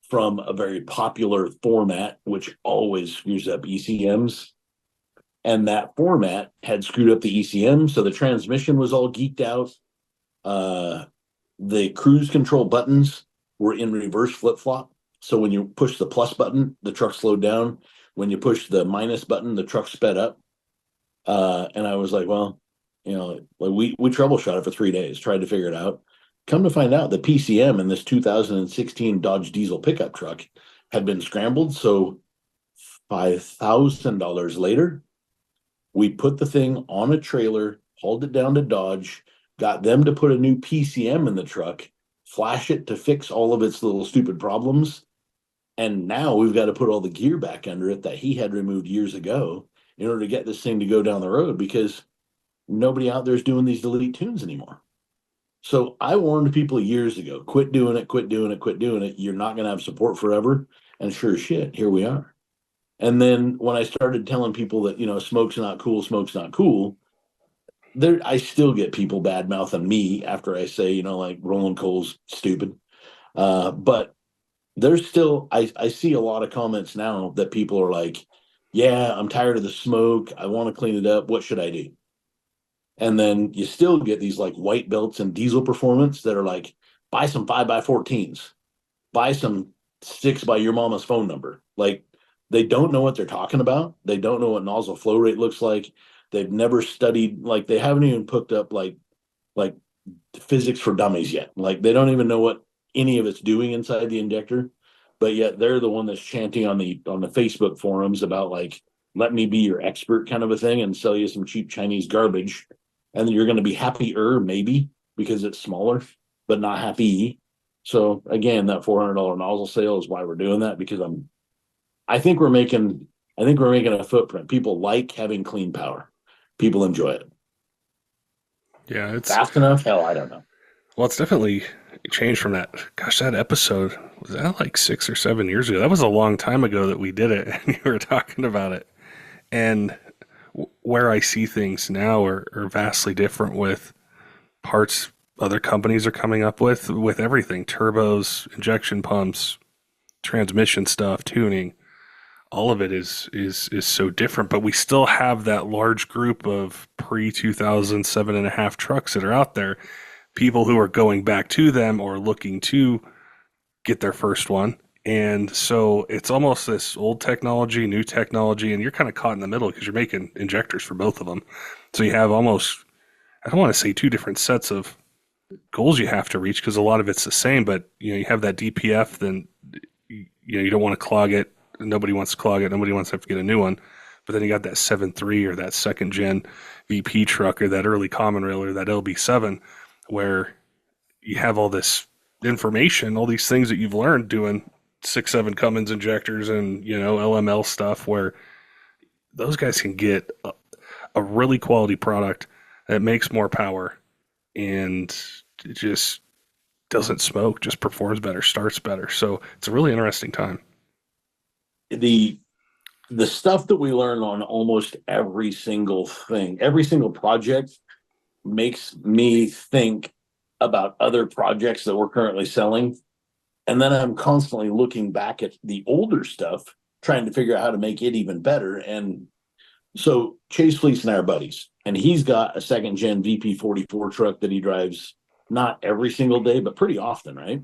from a very popular format, which always screws up ECMs. And that format had screwed up the ECM. So the transmission was all geeked out. The cruise control buttons were in reverse flip flop. So when you push the plus button, the truck slowed down. When you push the minus button, the truck sped up. And I was like, well, we troubleshot it for 3 days, tried to figure it out. Come to find out, the PCM in this 2016 Dodge diesel pickup truck had been scrambled. So $5,000 later, we put the thing on a trailer, hauled it down to Dodge, got them to put a new PCM in the truck, flash it to fix all of its little stupid problems. And now we've got to put all the gear back under it that he had removed years ago in order to get this thing to go down the road because nobody out there is doing these delete tunes anymore. So I warned people years ago, quit doing it, quit doing it, quit doing it. You're not going to have support forever. And sure as shit, here we are. And then when I started telling people that, smoke's not cool, I still get people bad mouthing me after I say, like rolling coal's stupid. But there's still, I see a lot of comments now that people are like, yeah, I'm tired of the smoke. I want to clean it up. What should I do? And then you still get these like white belts and diesel performance that are like, buy some 5x14s, buy some 6 by your mama's phone number. Like they don't know what they're talking about. They don't know what nozzle flow rate looks like. They've never studied, like they haven't even hooked up like physics for dummies yet. Like they don't even know what any of it's doing inside the injector. but yet they're the one that's chanting on the Facebook forums about like, let me be your expert kind of a thing and sell you some cheap Chinese garbage. And then you're going to be happier, maybe, because it's smaller, but not happy. So again, that $400 nozzle sale is why we're doing that, because I think we're making a footprint. People like having clean power. People enjoy it. Yeah, it's Fast enough? Hell, I don't know. well, it's definitely changed from that. Gosh, that episode was that like 6 or 7 years ago. That was a long time ago that we did it, and you were talking about it. And where I see things now are vastly different with parts other companies are coming up with everything: turbos, injection pumps, transmission stuff, tuning. All of it is so different, but we still have that large group of pre 2007.5 trucks that are out there, people who are going back to them or looking to get their first one. And so it's almost this old technology, new technology, and you're kind of caught in the middle because you're making injectors for both of them. So you have almost, I don't want to say two different sets of goals you have to reach because a lot of it's the same, but you have that DPF, then you don't want to clog it. Nobody wants to clog it. Nobody wants to have to get a new one. But then you got that 7.3 or that second gen VP truck or that early common rail or that LB7 where you have all this information, all these things that you've learned doing 6.7 Cummins injectors and, LML stuff where those guys can get a really quality product that makes more power and it just doesn't smoke, just performs better, starts better. So it's a really interesting time. The stuff that we learn on almost every single thing, every single project makes me think about other projects that we're currently selling. And then I'm constantly looking back at the older stuff, trying to figure out how to make it even better. And so Chase Fleece and I are buddies, and he's got a second gen VP44 truck that he drives not every single day, but pretty often, right?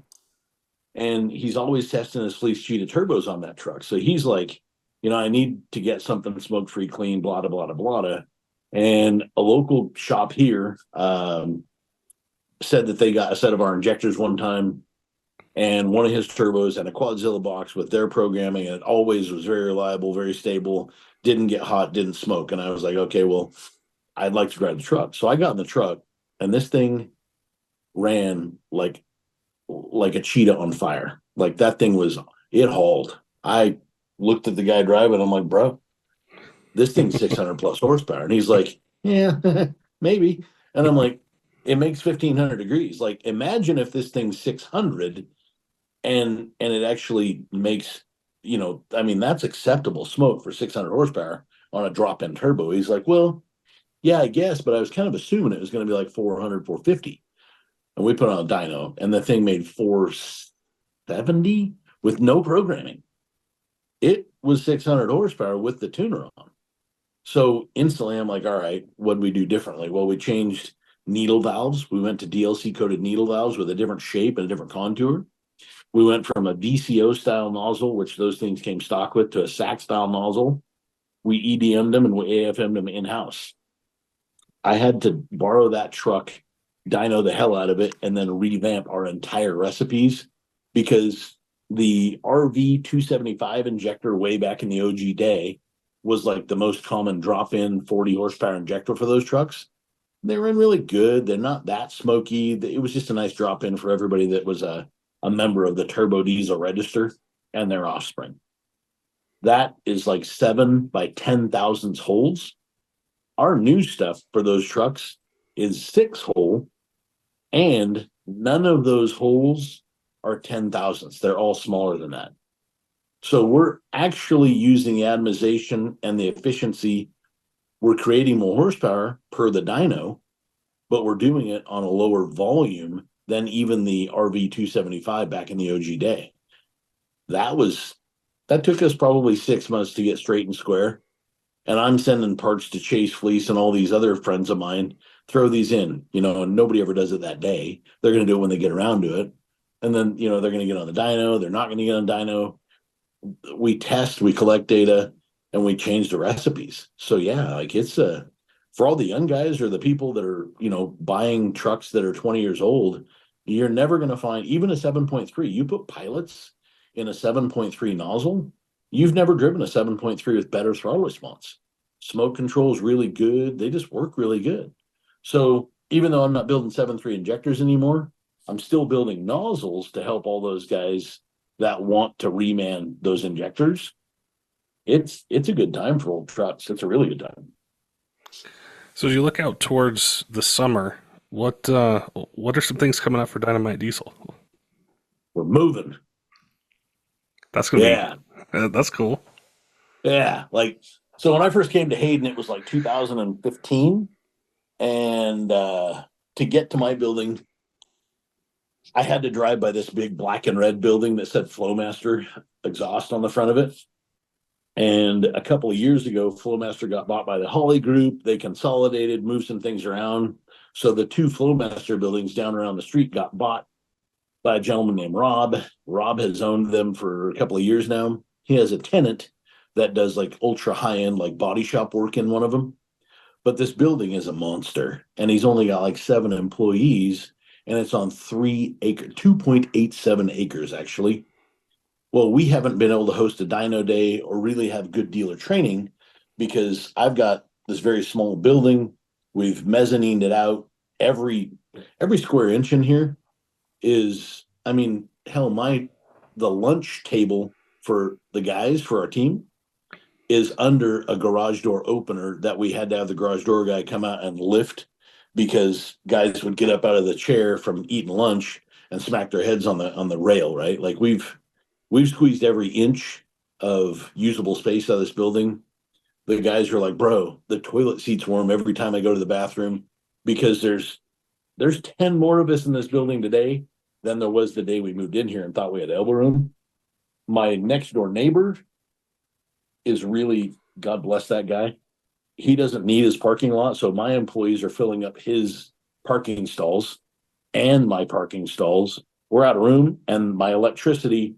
And he's always testing his Fleece cheetah turbos on that truck. So he's like, I need to get something smoke free, clean, blah, blah, blah, blah, blah. And a local shop here said that they got a set of our injectors one time, and one of his turbos had a Quadzilla box with their programming, and it always was very reliable, very stable, didn't get hot, didn't smoke. And I was like, okay, well, I'd like to drive the truck. So I got in the truck, and this thing ran like a cheetah on fire. Like that thing it hauled. I looked at the guy driving. I'm like, bro, this thing's 600 plus horsepower. And he's like, yeah, maybe. And I'm like, it makes 1500 degrees. Like, imagine if this thing's 600 and it actually makes, that's acceptable smoke for 600 horsepower on a drop in turbo. He's like, well, yeah, I guess, but I was kind of assuming it was going to be like 400, 450. And we put on a dyno, and the thing made 470 with no programming. It was 600 horsepower with the tuner on. So instantly I'm like, all right, what did we do differently? Well, we changed needle valves. We went to DLC coated needle valves with a different shape and a different contour. We went from a VCO style nozzle, which those things came stock with, to a SAC style nozzle. We EDM'd them and we AFM'd them in-house. I had to borrow that truck, dyno the hell out of it, and then revamp our entire recipes because the RV 275 injector way back in the OG day was like the most common drop-in 40 horsepower injector for those trucks. They ran really good. They're not that smoky. It was just a nice drop-in for everybody that was a member of the turbo diesel register and their offspring. That is like 7 by 10 thousandths holes. Our new stuff for those trucks is 6 hole, and none of those holes are 10 thousandths. They're all smaller than that. So we're actually using the atomization and the efficiency. We're creating more horsepower per the dyno, but we're doing it on a lower volume than even the RV 275 back in the OG day. That took us probably 6 months to get straight and square. And I'm sending parts to Chase Fleece and all these other friends of mine, throw these in, and nobody ever does it that day. They're going to do it when they get around to it. And then, they're going to get on the dyno. They're not going to get on dyno. We test, we collect data, and we change the recipes. So yeah, like it's for all the young guys or the people that are, buying trucks that are 20 years old, you're never going to find even a 7.3. You put pilots in a 7.3 nozzle, you've never driven a 7.3 with better throttle response. Smoke control is really good. They just work really good. So even though I'm not building 7.3 injectors anymore, I'm still building nozzles to help all those guys that want to reman those injectors. It's a good time for old trucks. It's a really good time. So as you look out towards the summer, what are some things coming up for Dynomite Diesel? We're moving. That's gonna be Yeah. that's cool. Yeah. Like, so when I first came to Hayden, it was like 2015. And to get to my building, I had to drive by this big black and red building that said Flowmaster exhaust on the front of it. And a couple of years ago, Flowmaster got bought by the Holly Group. They consolidated, moved some things around. So the two Flowmaster buildings down around the street got bought by a gentleman named Rob. Rob has owned them for a couple of years now. He has a tenant that does like ultra high end, like body shop work in one of them. But this building is a monster, and he's only got like 7 employees, and it's on 2.87 acres actually. Well, we haven't been able to host a dyno day or really have good dealer training because I've got this very small building. We've mezzanined it out. Every square inch in here is, I mean, hell, the lunch table for the guys for our team is under a garage door opener that we had to have the garage door guy come out and lift because guys would get up out of the chair from eating lunch and smack their heads on the rail, right? Like we've squeezed every inch of usable space out of this building. The guys are like, bro, the toilet seat's warm every time I go to the bathroom because there's 10 more of us in this building today than there was the day we moved in here and thought we had elbow room. My next door neighbor is really, God bless that guy. He doesn't need his parking lot. So my employees are filling up his parking stalls and my parking stalls. We're out of room, and my electricity,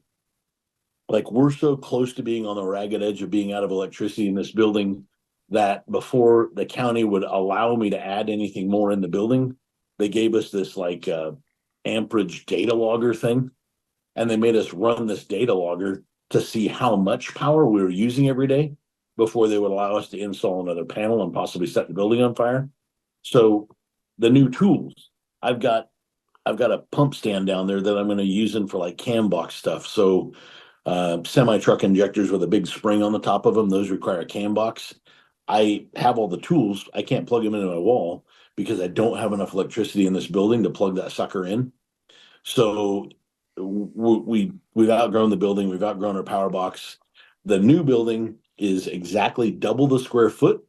like we're so close to being on the ragged edge of being out of electricity in this building that before the county would allow me to add anything more in the building, they gave us this like amperage data logger thing. And they made us run this data logger to see how much power we were using every day before they would allow us to install another panel and possibly set the building on fire. So the new tools, I've got a pump stand down there that I'm going to use in for like cam box stuff. So semi truck injectors with a big spring on the top of them, those require a cam box. I have all the tools. I can't plug them into my wall because I don't have enough electricity in this building to plug that sucker in. So we've outgrown the building. We've outgrown our power box. The new building is exactly double the square foot,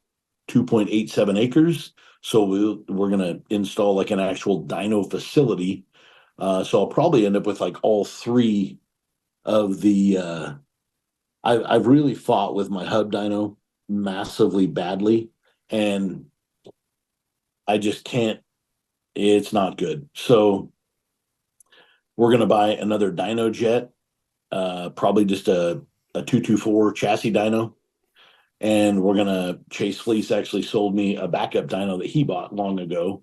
2.87 acres. So we're going to install like an actual dyno facility. So I'll probably end up with like all 3 of the. I've really fought with my hub dyno massively badly, and I just can't. It's not good. So we're going to buy another dyno jet, probably just a 224 chassis dyno. And we're going to, Chase Fleece actually sold me a backup dyno that he bought long ago.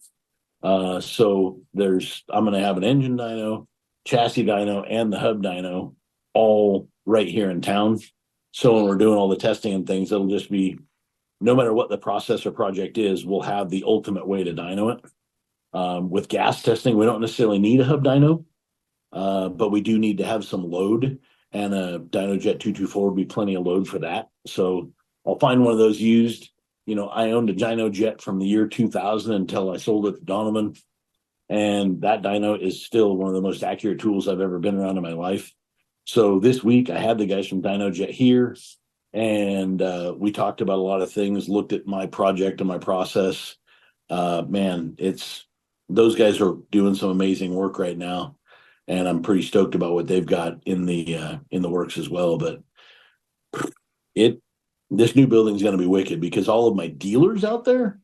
So I'm going to have an engine dyno, chassis dyno, and the hub dyno all right here in town. So when we're doing all the testing and things, it'll just be, no matter what the process or project is, we'll have the ultimate way to dyno it. With gas testing, we don't necessarily need a hub dyno. But we do need to have some load, and a DynoJet 224 would be plenty of load for that. So I'll find one of those used. You know, I owned a DynoJet from the year 2000 until I sold it to Donovan, and that dyno is still one of the most accurate tools I've ever been around in my life. So this week I had the guys from DynoJet here, and we talked about a lot of things, looked at my project and my process. Man, those guys are doing some amazing work right now, and I'm pretty stoked about what they've got in the works as well. But this new building is going to be wicked because all of my dealers out there,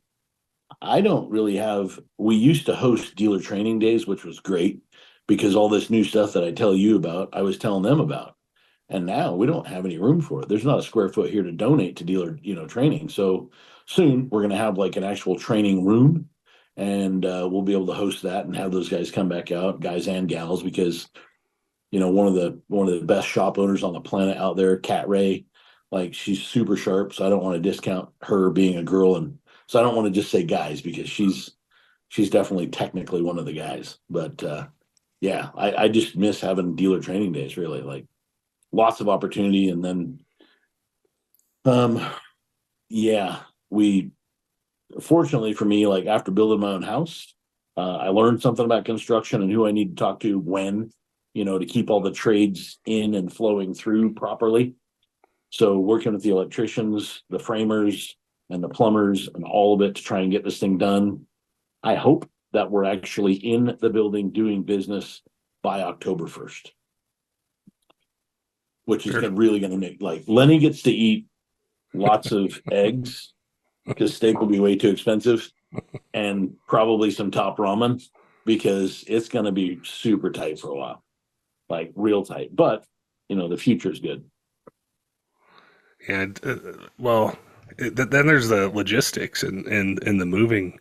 I don't really have. We used to host dealer training days, which was great because all this new stuff that I tell you about, I was telling them about. And now we don't have any room for it. There's not a square foot here to donate to dealer, training. So soon we're going to have like an actual training room, and we'll be able to host that and have those guys come back out, guys and gals, because one of the best shop owners on the planet out there, Kat Ray. Like she's super sharp, so I don't want to discount her being a girl, and so I don't want to just say guys because she's definitely technically one of the guys. But yeah, I just miss having dealer training days. Really, like lots of opportunity, and then um yeah, we fortunately for me, like after building my own house, I learned something about construction and who I need to talk to when, to keep all the trades in and flowing through properly. So working with the electricians, the framers, and the plumbers, and all of it to try and get this thing done. I hope that we're actually in the building doing business by October 1st, which is Fair. really going to make like Lenny gets to eat lots of eggs because steak will be way too expensive, and probably some top ramen because it's going to be super tight for a while, like real tight. But the future is good. And well, then there's the logistics and the moving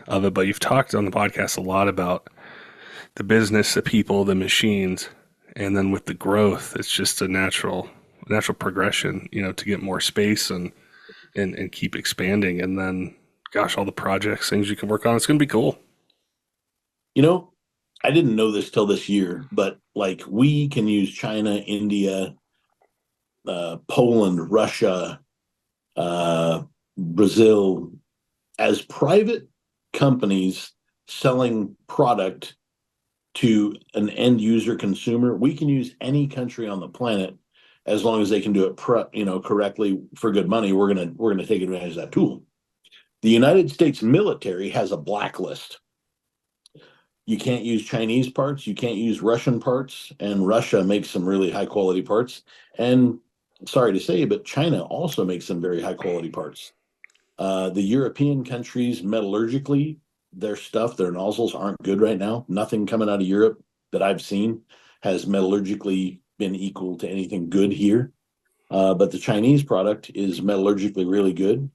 of it. But you've talked on the podcast a lot about the business, the people, the machines, and then with the growth, it's just a natural progression, to get more space and keep expanding. And then, gosh, all the projects, things you can work on, it's going to be cool. You know, I didn't know this till this year, but like we can use China, India, Poland, Russia, Brazil as private companies selling product to an end user consumer. We can use any country on the planet as long as they can do it correctly for good money. We're gonna take advantage of that tool. The United States military has a blacklist. You can't use Chinese parts, you can't use Russian parts, and Russia makes some really high quality parts. And sorry to say, but China also makes some very high quality parts. The European countries, metallurgically, their stuff, their nozzles aren't good right now. Nothing coming out of Europe that I've seen has metallurgically been equal to anything good here. But the Chinese product is metallurgically really good.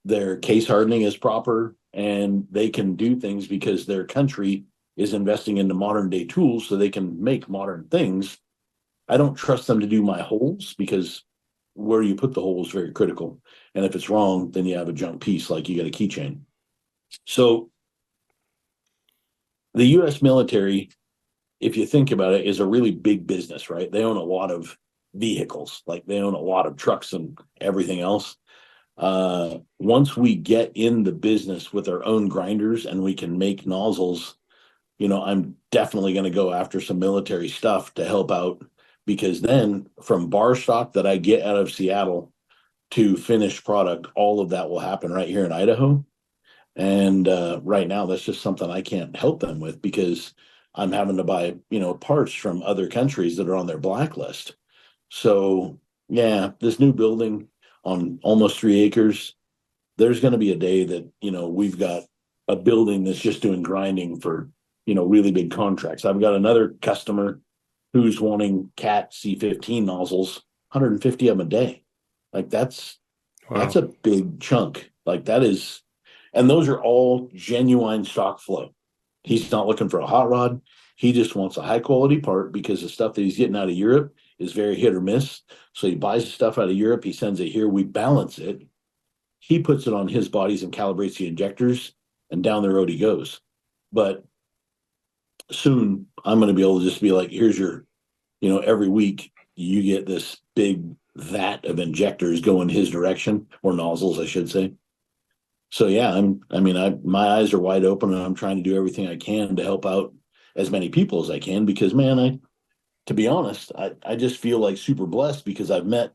Their case hardening is proper, and they can do things because their country is investing into modern day tools so they can make modern things. I don't trust them to do my holes because where you put the hole is very critical. And if it's wrong, then you have a junk piece, like you got a keychain. So the US military, if you think about it, is a really big business, right? They own a lot of vehicles, like they own a lot of trucks and everything else. Once we get in the business with our own grinders and we can make nozzles, I'm definitely going to go after some military stuff to help out, because then from bar stock that I get out of Seattle to finished product, all of that will happen right here in Idaho. And right now, that's just something I can't help them with because I'm having to buy, parts from other countries that are on their blacklist. So yeah, this new building on almost 3 acres, there's going to be a day that, we've got a building that's just doing grinding for, really big contracts. I've got another customer who's wanting Cat C15 nozzles, 150 of them a day. Like that's Wow. a big chunk. Like that is, and those are all genuine stock flow. He's not looking for a hot rod. He just wants a high quality part because the stuff that he's getting out of Europe is very hit or miss. So he buys the stuff out of Europe, he sends it here, we balance it. He puts it on his bodies and calibrates the injectors, and down the road he goes. But soon I'm going to be able to just be like, here's your, every week you get this big vat of injectors going his direction, or nozzles, I should say. So yeah, my eyes are wide open, and I'm trying to do everything I can to help out as many people as I can, because man, to be honest, I just feel like super blessed because I've met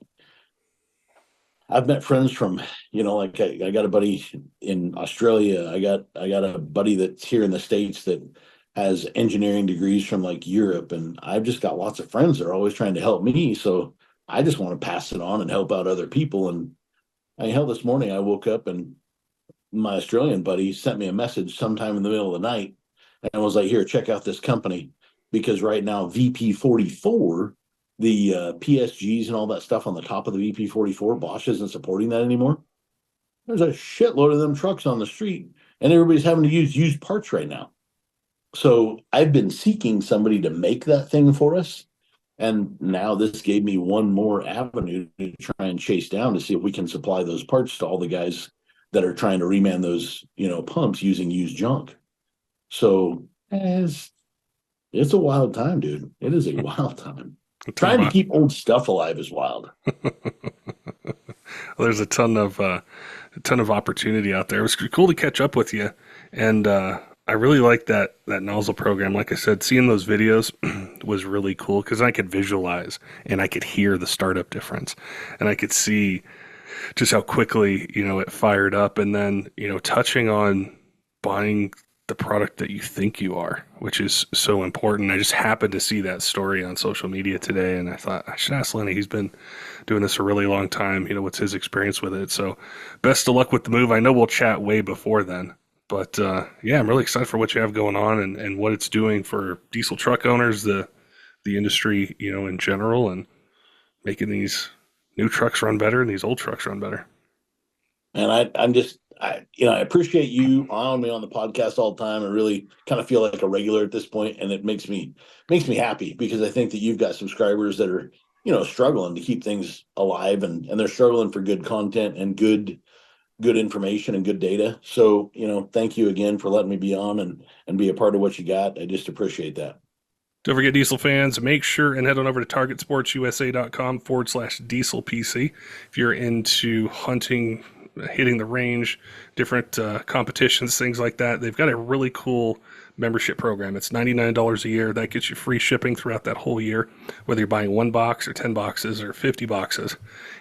friends from, like I got a buddy in Australia. I got a buddy that's here in the States that has engineering degrees from like Europe, and I've just got lots of friends that are always trying to help me. So I just want to pass it on and help out other people. And hell, this morning I woke up and my Australian buddy sent me a message sometime in the middle of the night and was like, here, check out this company. Because right now, VP44, the PSGs and all that stuff on the top of the VP44, Bosch isn't supporting that anymore. There's a shitload of them trucks on the street, and everybody's having to use used parts right now. So I've been seeking somebody to make that thing for us. And now this gave me one more avenue to try and chase down to see if we can supply those parts to all the guys that are trying to reman those, pumps using used junk. So it's a wild time, dude. It is a wild time. A ton Trying to of keep old stuff alive is wild. there's a ton of opportunity out there. It was cool to catch up with you, and I really like that nozzle program. Like I said, seeing those videos was really cool because I could visualize and I could hear the startup difference, and I could see just how quickly it fired up, and then touching on buying the product that you think you are, which is so important. I just happened to see that story on social media today, and I thought I should ask Lenny. He's been doing this a really long time. What's his experience with it? So best of luck with the move. I know we'll chat way before then, but yeah, I'm really excited for what you have going on and what it's doing for diesel truck owners, the industry, in general, and making these new trucks run better and these old trucks run better. And I appreciate you on me on the podcast all the time. I really kind of feel like a regular at this point, and it makes me happy because I think that you've got subscribers that are, struggling to keep things alive, and they're struggling for good content and good information and good data. So, thank you again for letting me be on and be a part of what you got. I just appreciate that. Don't forget, diesel fans, make sure and head on over to targetsportsusa.com/diesel PC. If you're into hunting, hitting the range, different competitions, things like that, they've got a really cool membership program. It's $99 a year. That gets you free shipping throughout that whole year, whether you're buying 1 box or 10 boxes or 50 boxes.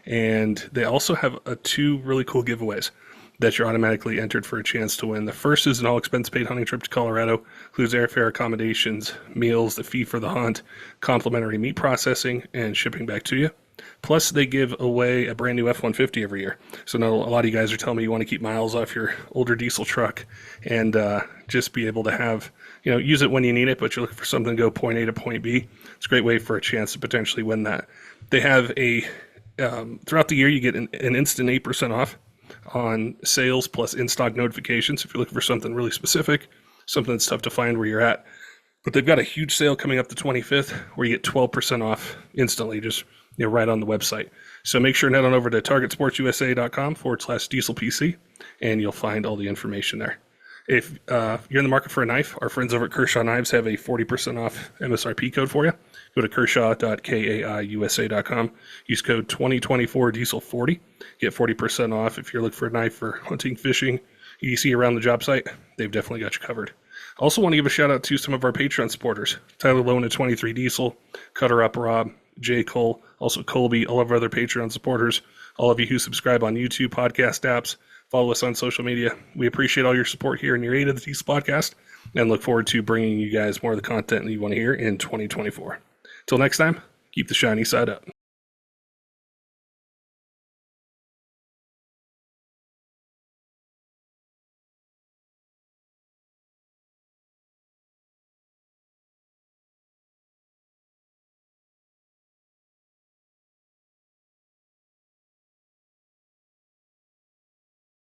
And they also have 2 really cool giveaways that you're automatically entered for a chance to win. The first is an all-expense-paid hunting trip to Colorado. Includes airfare, accommodations, meals, the fee for the hunt, complimentary meat processing, and shipping back to you. Plus, they give away a brand new F-150 every year. So now a lot of you guys are telling me you want to keep miles off your older diesel truck and just be able to have, use it when you need it, but you're looking for something to go point A to point B. It's a great way for a chance to potentially win that. They have throughout the year, you get an instant 8% off on sales plus in-stock notifications if you're looking for something really specific, something that's tough to find where you're at. But they've got a huge sale coming up the 25th where you get 12% off instantly, just right on the website. So make sure and head on over to targetsportsusa.com/dieselpc, and you'll find all the information there. If you're in the market for a knife, our friends over at Kershaw Knives have a 40% off MSRP code for you. Go to kershaw.kaiusa.com. Use code 2024diesel40. Get 40% off if you're looking for a knife for hunting, fishing, EDC around the job site. They've definitely got you covered. Also want to give a shout out to some of our Patreon supporters. Tyler Loewen at 23 Diesel, CUTTERUP Rob, J Cole, also Colby, all of our other Patreon supporters, all of you who subscribe on YouTube, podcast apps, follow us on social media. We appreciate all your support here in your aid of the Diesel Podcast and look forward to bringing you guys more of the content that you want to hear in 2024. Till next time, keep the shiny side up.